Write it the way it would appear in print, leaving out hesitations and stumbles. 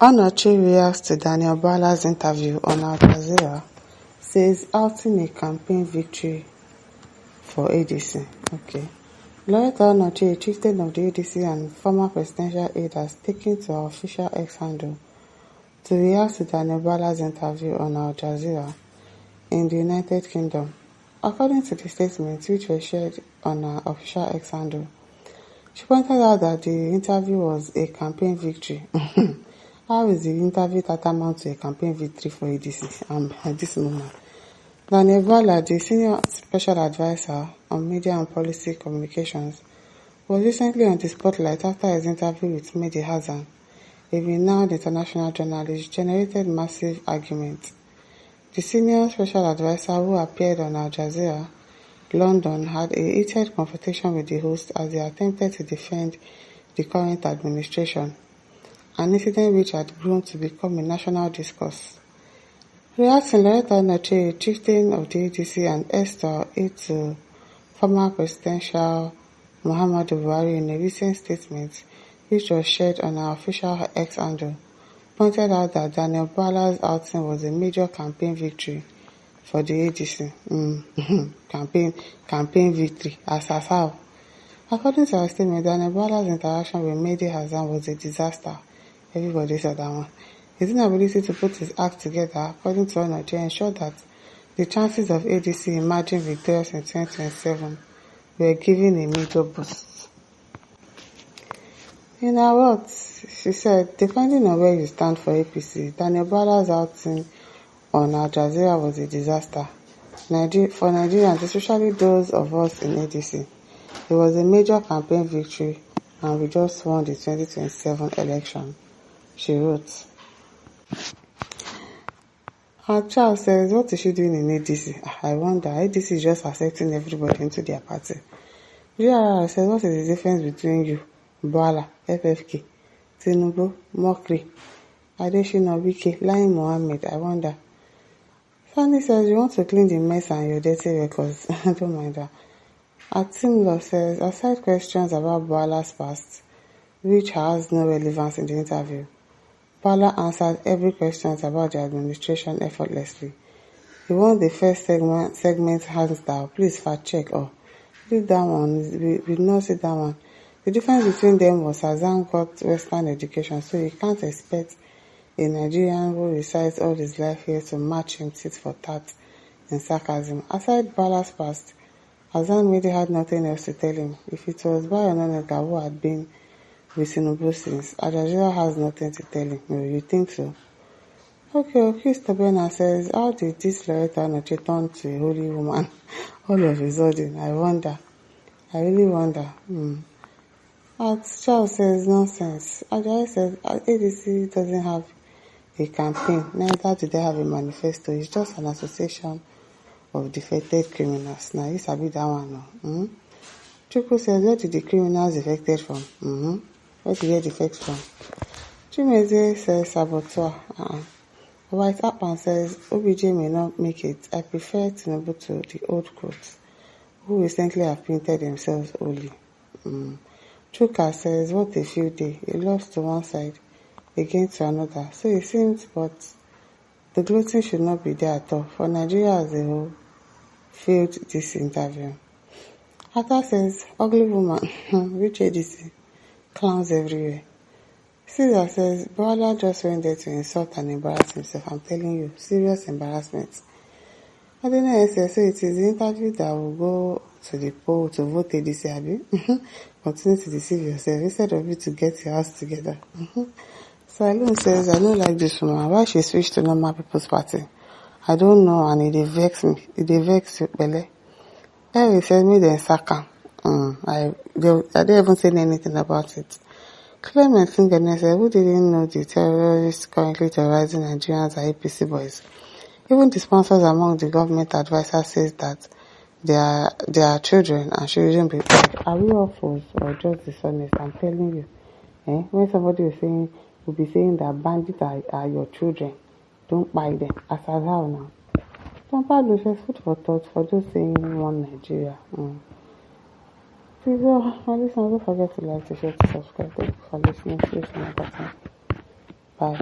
Onochie reacts to Bwala'S interview on Aljazeera, says outing a campaign victory for ADC. Okay. Lauretha Onochie, chieftain of the ADC and former presidential aide, has taken to her official X handle to react to Bwala'S interview on Aljazeera in the United Kingdom. According to the statement, which was shared on her official X handle, she pointed out that the interview was a campaign victory. How is the interview tantamount to a campaign victory for ADC at this moment? Bwala'S, the senior special advisor on media and policy communications, was recently on the spotlight after his interview with Mehdi Hassan, a renowned international journalist, generated massive argument. The senior special advisor, who appeared on Al Jazeera London, had a heated confrontation with the host as they attempted to defend the current administration, an incident which had grown to become a national discourse. Reacting, Lauretha Onochie, chieftain of the ADC and Esther, aide to former presidential Muhammadu Buhari, in a recent statement which was shared on her official X handle, pointed out that Bwala'S outing was a major campaign victory for the ADC. Campaign victory. As how? According to her statement, Bwala'S interaction with Mehdi Hassan was a disaster. Everybody said that one. His inability to put his act together, according to Onochie, ensured that the chances of ADC emerging victorious in 2027 were given a major boost. In her words, she said, depending on where you stand for APC, Bwala'S outing on Al Jazeera was a disaster. For Nigerians, especially those of us in ADC, it was a major campaign victory and we just won the 2027 election, she wrote. Charles says, what is she doing in ADC? I wonder. ADC is just accepting everybody into their party. GRR says, what is the difference between you, Bwala, FFK, Tinubu, Mokri, Adeshina, Wike, Lai Mohammed? I wonder. Fanny says, you want to clean the mess and your dirty records. Don't mind that. Atimlo says, aside questions about Bwala'S past, which has no relevance in the interview, Bwala answered every question about the administration effortlessly. He won the first segment hands down. Please fact check. Leave that one. We did not see that one. The difference between them was Hassan got Western education, so you can't expect a Nigerian who resides all his life here to match him tit for tat in sarcasm. Aside Bwala'S past, Hassan really had nothing else to tell him. If it was Onochie who had been with Tinubu since, Al Jazeera has nothing to tell him. You think so? Okay, Stobena says, how did this Lauretha Onochie turn to a holy woman all of a sudden? I wonder. I really wonder. Charles says, nonsense. Al Jazeera says, ADC doesn't have a campaign, neither do they have a manifesto. It's just an association of defected criminals. Now, you sabi that one now. Chukwu says, where did the criminals defected from? Where did they defect from? Chimeze says, saboteur. White Appan says, OBJ may not make it. I prefer Tinubu to the old crooks, who recently have painted themselves holy. Chuka says, what a few days. He lost to one side, again to another. So it seems, but the gloating should not be there at all. For Nigeria as a whole, failed this interview. Atta says, ugly woman, rich ADC, clowns everywhere. Caesar says, Bwala just went there to insult and embarrass himself. I'm telling you, serious embarrassment. Adena says, so it is the interview that will go to the poll to vote ADC, Abi. Continue to deceive yourself instead of you to get your house together. Salon says, I don't like this woman. Why she switched to Normal People's Party? I don't know, and it vex me. It vex you, Bele. Eric says, me then Saka. I didn't even say anything about it. Clement Singene said, who didn't know the terrorists currently terrorizing Nigerians are APC boys? Even the sponsors among the government advisors says that they are children and shouldn't be paid. Are we all fools or just dishonest? I'm telling you. When somebody will be saying that bandits are your children, don't buy them. As how now? Some Pablo says, food for thought for those saying one Nigeria. Please, don't forget to like, to share, to subscribe. Thank you for listening. See you next time. Bye.